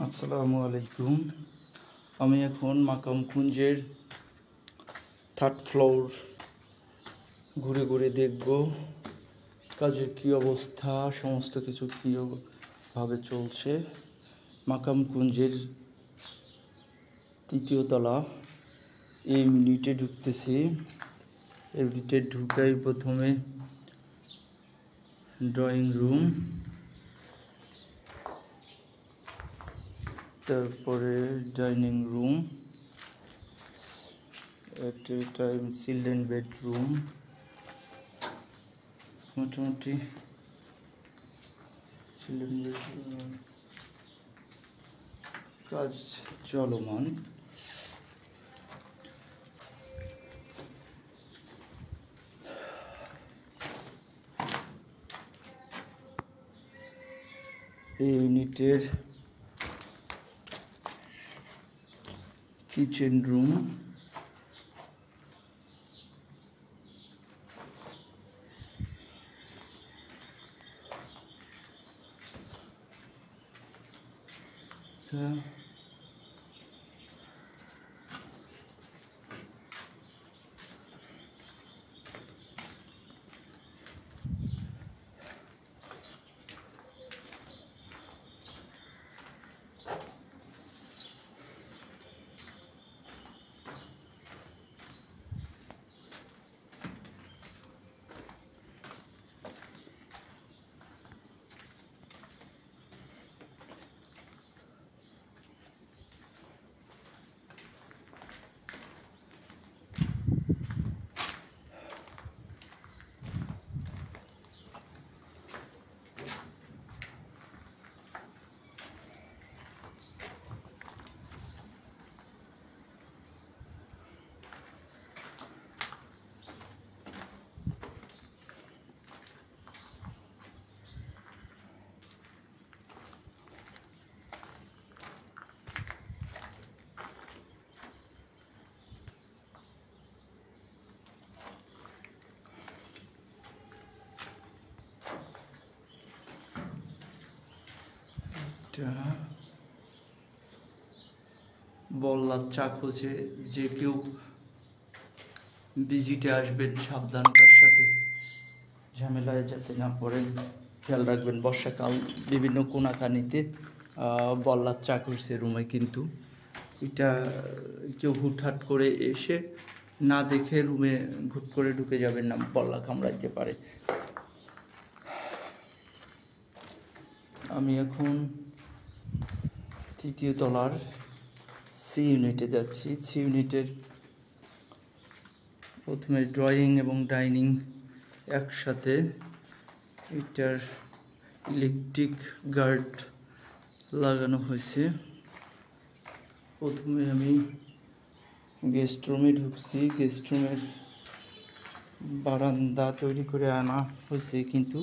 আসসালামু আলাইকুম। আমি এখন মাকাম কুঞ্জের 3rd ফ্লোর ঘুরে ঘুরে দেখব কাজের কী অবস্থা, সমস্ত কিছু কীভাবে চলছে। মাকাম কুঞ্জের 3য় তলা, এই ইউনিটে ঢুকতেছি। ইউনিটে ঢুকাই প্রথমে ড্রয়িং রুম, তারপরে ডাইনিং রুম, এট এ টাইম চিলড্রেন বেডরুম। মোটামুটি চিলড্রেন বেডরুম কাজ চলমান। এই ইউনিটের কিচেন রুম, বললার চা খোঁজে। যে কেউ ভিজিটে আসবেন সাবধানতার সাথে, ঝামেলায় যাতে না পড়েন, খেয়াল রাখবেন। বর্ষাকাল, বিভিন্ন কোনাকানিতে বললার চা করছে রুমে, কিন্তু এটা কেউ হুটহাট করে এসে না দেখে রুমে ঘুট করে ঢুকে যাবেন না, বল্লা কামড়াইতে পারে। আমি এখন 3য় তলার সি ইউনিটে যাচ্ছি। সি ইউনিটের প্রথমে ড্রয়িং এবং ডাইনিং একসাথে। এটার ইলেকট্রিক গার্ড লাগানো হয়েছে। প্রথমে আমি গেস্ট রুমে ঢুকছি। গেস্ট রুমের বারান্দা তৈরি করে আনা হয়েছে, কিন্তু